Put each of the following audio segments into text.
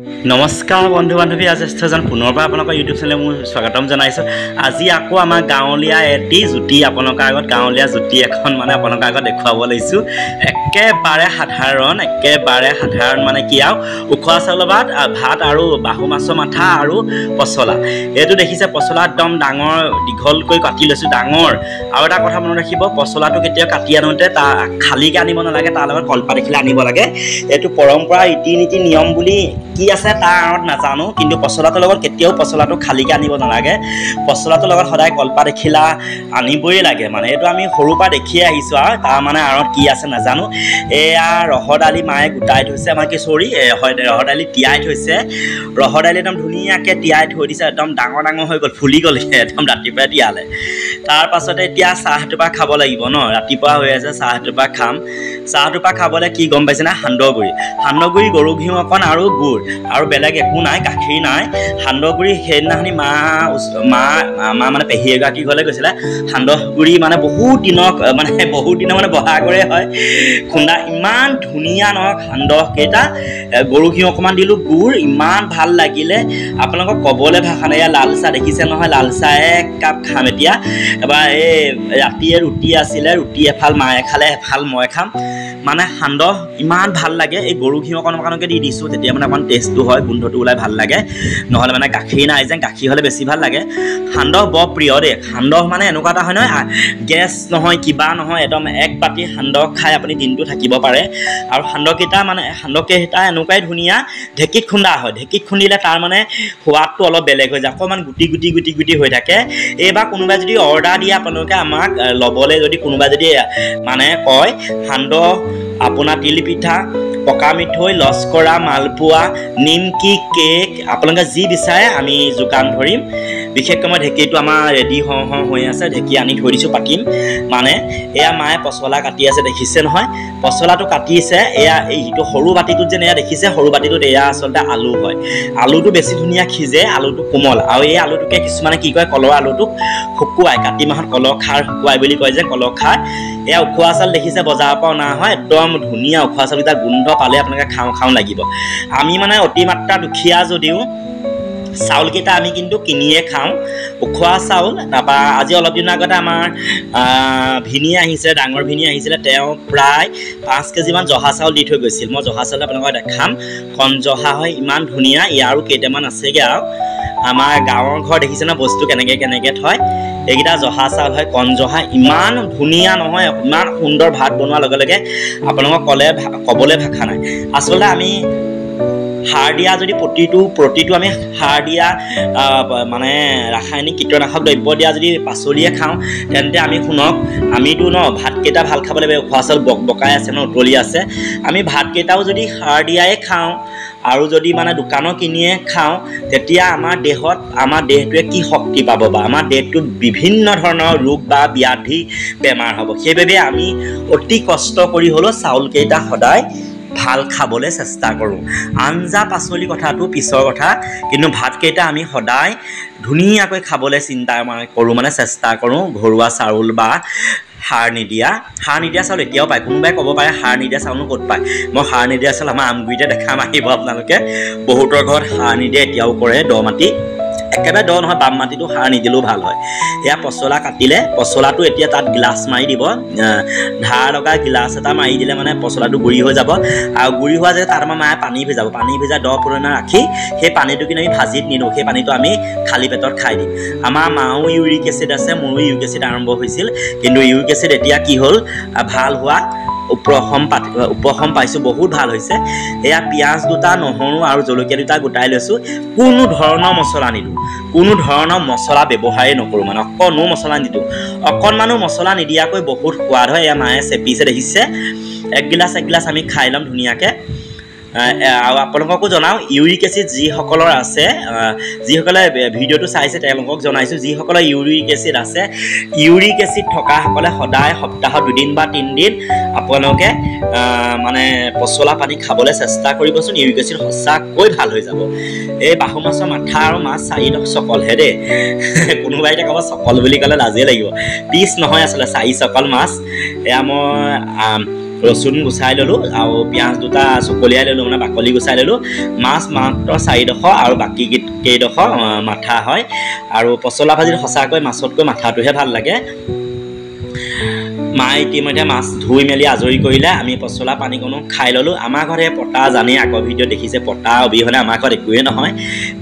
নমস্কাৰ বন্ধু বান্ধৱী জ্যেষ্ঠজন পুনৰবাৰ আপোনালোকৰ ইউটিউব চেনেলে মই স্বাগতম জনাইছোঁ। আজি আকৌ আমাৰ গাঁৱলীয়া এটি জুতি আপোনালোকৰ আগত গাঁৱলীয়া জুতি এখন আপোনালোকৰ আগত দেখুৱাব লৈছোঁ। একেবাৰে সাধাৰণ মানে কি আৰু উখোৱা চাউলৰ ভাত আৰু বাহু মাছৰ মাথা আৰু পচলা। এইটো দেখিছে পচলা একদম ডাঙৰ দীঘলকৈ কাটি লৈছোঁ ডাঙৰ। আৰু এটা কথা মনত ৰাখিব, পচলাটো কেতিয়াও কাটি আনোতে তাৰ খালীকৈ আনিব নালাগে, তাৰ লগত কলপাত দেখিলে আনিব লাগে। এইটো পৰম্পৰা ৰীতি নীতি নিয়ম বুলি কি আছে তাৰ আঁৰত নাজানো, কিন্তু পচলাটোৰ লগত কেতিয়াও পচলাটো খালীকৈ আনিব নালাগে। পচলাটোৰ লগত সদায় কলপাত এখিলা আনিবই লাগে। এইটো আমি সৰুৰ পৰা দেখিয়ে আহিছোঁ আৰু তাৰ আঁৰত কি আছে নাজানো। এয়া ৰহৰ দালি মায়ে গোটাই থৈছে, ৰহৰ দালি তিয়াই থৈছে। ৰহৰ দালি একদম ধুনীয়াকৈ তিয়াই থৈ দিছে, একদম ডাঙৰ হৈ গ'ল, ফুলি গ'ল একদম ৰাতিপুৱাই তিয়ালে। তাৰ পাছতে এতিয়া চাহ এটোপা খাব লাগিব ন, ৰাতিপুৱা হৈ আছে চাহ এটোপা খাম। চাহটোপা খাবলৈ কি গম পাইছে না, সান্দহগুড়ি গৰু ঘিউ অকণ আৰু গুড় আৰু বেলেগ একো নাই, গাখীৰ নাই। সান্দহগুড়ি সেইদিনাখনি মা মানে পেহী এগৰাকী ঘৰলৈ গৈছিলে। সান্দহগুড়ি বহুত দিনৰ বহাগৰে হয় খুন্দা, ইমান ধুনীয়া নহয় সান্দহকেইটা। গৰু ঘিউ অকণমান দিলোঁ, গুড় ইমান ভাল লাগিলে আপোনালোকক ক'বলৈ ভাষা নাই। লাল চাহ দেখিছে নহয়, লাল চাহ এক কাপ খাম এতিয়া। এবাৰ এই ৰাতিয়ে ৰুটি আছিলে, ৰুটি এফাল মায়ে খালে, এফাল মই খাম। সান্দহ ইমান ভাল লাগে। এই গৰু ঘিউ অকণকে দি দিছোঁ, তেতিয়া অকণমান টেষ্টটো হয়, গোন্ধটো ওলাই ভাল লাগে। নহ'লে গাখীৰ নাই যে, গাখীৰ হ'লে বেছি ভাল লাগে। সান্দহ বৰ প্ৰিয় দেই। সান্দহ এনেকুৱা এটা হয় নহয়, গেছ নহয় কিবা নহয়, একদম এক বাতি সান্দহ খাই আপুনি দিনটো থাকিব পাৰে। আৰু সান্দহকেইটা এনেকুৱাই ধুনীয়া, ঢেঁকীত খুন্দা হয়। ঢেঁকীত খুন্দিলে তাৰ সোৱাদটো অলপ বেলেগ হৈ যায়, অকণমান গুটি হৈ থাকে। এইবাৰ কোনোবাই যদি অৰ্ডাৰ দিয়ে আপোনালোকে আমাক ল'বলৈ, যদি কোনোবাই যদি কয় সান্দহ, আপোনাৰ তিল পিঠা, পকা মিঠৈ, লস্কৰা, মালপোৱা, নিমকি, কেক, আপোনালোকে যি বিচাৰে আমি যোগান ধৰিম। বিশেষকৈ মই ঢেঁকীটো আমাৰ ৰেডি হৈ আছে, ঢেঁকী আনি থৈ দিছোঁ, পাতিম। এয়া মায়ে পচলা কাটি আছে, দেখিছে নহয় পচলাটো কাটিছে। এয়া এইটো সৰু বাতিটোত যেন এয়া দেখিছে, সৰু বাতিটোত এয়া আচলতে আলু হয়। আলুটো বেছি ধুনীয়া সিজে, আলুটো কোমল। আৰু এই আলুটোকে কিছুমানে কি কয়, কলৰ আলুটোক শুকুৱাই, কাতি মাহত কলৰ খাৰ শুকুৱাই বুলি কয় যে, কলৰ খাৰ। এয়া উখোৱা চাউল দেখিছে বজাৰৰ পৰা অনা হয়, একদম ধুনীয়া উখোৱা চাউলকেইটা গোন্ধ পালে আপোনালোকে খাওঁ লাগিব। আমি অতিমাত্ৰা দুখীয়া যদিও চাউলকেইটা আমি কিন্তু কিনিয়ে খাওঁ, উখোৱা চাউল। তাৰপৰা আজি অলপ দিনৰ আগতে আমাৰ ভিনী আহিছে, ডাঙৰ ভিনী আহিছিলে, তেওঁ প্ৰায় 5 কেজিমান জহা চাউল দি থৈ গৈছিল। মই জহা চাউল আপোনালোকক দেখাম, কণ জহা হয়, ইমান ধুনীয়া। ইয়াৰো কেইটামান আছেগৈ। আৰু আমাৰ গাঁৱৰ ঘৰ দেখিছে ন বস্তু কেনেকৈ থয়। এইকেইটা জহা চাউল হয়, কণ জহা, ইমান ধুনীয়া নহয়, ইমান সুন্দৰ। ভাত বনোৱাৰ লগে লগে আপোনালোকক ক'বলৈ ভাষা নাই। আচলতে আমি সাৰ দিয়া, যদি প্ৰতিটো আমি সাৰ দিয়া ৰাসায়নিক কীটনাশক দ্ৰব্য দিয়া যদি পাচলিয়ে খাওঁ, তেন্তে আমি শুনক, আমিতো ভাতকেইটা ভাল খাব লাগিব। উখোৱা চাউল বকাই আছে উতলি আছে। আমি ভাতকেইটাও যদি সাৰ দিয়াই খাওঁ আৰু যদি দোকানৰ কিনিয়ে খাওঁ, তেতিয়া আমাৰ দেহটোৱে কি শক্তি পাব বা আমাৰ দেহটোত বিভিন্ন ধৰণৰ ৰোগ বা ব্যাধি বেমাৰ হ'ব। সেইবাবে আমি অতি কষ্ট কৰি হ'লেও চাউলকেইটা সদায় ভাল খাবলৈ চেষ্টা কৰোঁ। আঞ্জা পাচলি কথাটো পিছৰ কথা, কিন্তু ভাতকেইটা আমি সদায় ধুনীয়াকৈ খাবলৈ কৰোঁ, চেষ্টা কৰোঁ। ঘৰুৱা চাউল বা সাৰ নিদিয়া চাউল এতিয়াও পায়। কোনোবাই ক'ব পাৰে সাৰ নিদিয়া চাউলনো ক'ত পায়। মই সাৰ নিদিয়া চাউল আমাৰ আমগুৰিতে দেখাম, আহিব আপোনালোকে। বহুতৰ ঘৰত সাৰ নিদিয়ে এতিয়াও কৰে, দ মাটি, একেবাৰে দ নহয়, বাম মাটিটো সাৰ নিদিলেও ভাল হয়। এয়া পচলা কাটিলে, পচলাটো এতিয়া তাত গিলাচ মাৰি দিব, ধাৰ লগা গিলাচ এটা মাৰি দিলে পচলাটো গুড়ি হৈ যাব। আৰু গুড়ি হোৱা যে তাত আমাৰ মায়ে পানী ভিজাই 10 পৰিমাণে ৰাখি, সেই পানীটো কিন্তু আমি ভাজিত নিদিওঁ, সেই পানীটো আমি খালী পেটত খাই দিম। আমাৰ মাও ইউৰিক এচিড আছে, মোৰো ইউৰিক এচিড আৰম্ভ হৈছিল, কিন্তু ইউৰিক এচিড এতিয়া কি হ'ল, ভাল হোৱা উপশম পাইছোঁ, বহুত ভাল হৈছে। এয়া পিঁয়াজ দুটা, নহৰু আৰু জলকীয়া দুটা গোটাই লৈছোঁ। কোনো ধৰণৰ মছলা নিদিওঁ, কোনো ধৰণৰ মছলা ব্যৱহাৰেই নকৰোঁ, অকণো মছলা নিদিওঁ। অকণমানো মছলা নিদিয়াকৈ বহুত সোৱাদ হয়। এয়া মায়ে চেপিছে, দেখিছে। এক গিলাচ আমি খাই ল'ম ধুনীয়াকৈ। আৰু আপোনালোককো জনাওঁ, ইউৰিক এচিড যিসকলৰ আছে, যিসকলে ভিডিঅ'টো চাইছে তেওঁলোকক জনাইছোঁ, যিসকলৰ ইউৰিক এচিড আছে, ইউৰিক এচিড থকাসকলে সদায় সপ্তাহত 2 দিন বা 3 দিন আপোনালোকে পচলা পানী খাবলৈ চেষ্টা কৰিবচোন। ইউৰিক এচিড সঁচাকৈ ভাল হৈ যাব। এই বাহু মাছৰ মাথা আৰু মাছ 4 চকলহে দেই। কোনোবাই এতিয়া ক'ব চকল বুলি ক'লে লাজেই লাগিব, পিচ নহয় আচলতে 4 চকল মাছ। এয়া মই ৰচুন গুচাই ল'লোঁ আৰু পিঁয়াজ দুটা চকলিয়াই ল'লোঁ মানে বাকলি গুচাই ল'লোঁ মাছ মাত্ৰ 4ডোখৰ আৰু বাকী কেইডোখৰ মাথা হয় আৰু পচলা ভাজিত সঁচাকৈ মাছতকৈ মাথাটোহে ভাল লাগে মায়ে ইতিমধ্যে মাছ ধুই মেলি আজৰি কৰিলে আমি পচলা পানীকণো খাই ল'লোঁ আমাৰ ঘৰত পতা জানেই আগৰ ভিডিঅ' দেখিছে পতা অবিহনে আমাৰ ঘৰত একোৱেই নহয়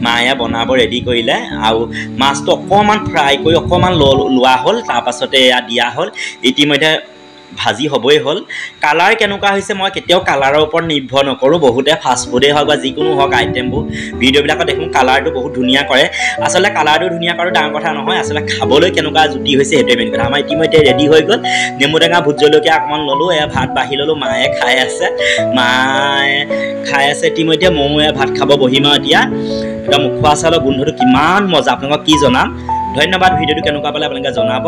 মায়ে বনাব ৰেডি কৰিলে আৰু মাছটো অকণমান ফ্ৰাই কৰি অকণমান লোৱা হ'ল তাৰপাছতে এয়া দিয়া হ'ল ইতিমধ্যে ভাজি হ'বই হ'ল কালাৰ কেনেকুৱা হৈছে মই কেতিয়াও কালাৰৰ ওপৰত নিৰ্ভৰ নকৰোঁ বহুতে ফাষ্টফুডেই হওক বা যিকোনো হওক আইটেমবোৰ ভিডিঅ'বিলাকত দেখোঁ কালাৰটো বহুত ধুনীয়া কৰে আচলতে কালাৰটো ধুনীয়া কৰাটো ডাঙৰ কথা নহয় আচলতে খাবলৈ কেনেকুৱা জুতি হৈছে সেইটোৱে মেইন কথা আমাৰ ইতিমধ্যে ৰেডি হৈ গ'ল নেমু টেঙা ভোট জলকীয়া অকণমান ল'লোঁ এয়া ভাত বাঢ়ি ল'লোঁ মায়ে খাই আছে ইতিমধ্যে ময়ো ভাত খাব বহিম আৰু এতিয়া একদম উখোৱা চাউলৰ গোন্ধটো কিমান মজা আপোনালোকক কি জনাম ধন্যবাদ ভিডিঅ'টো কেনেকুৱা পালে আপোনালোকে জনাব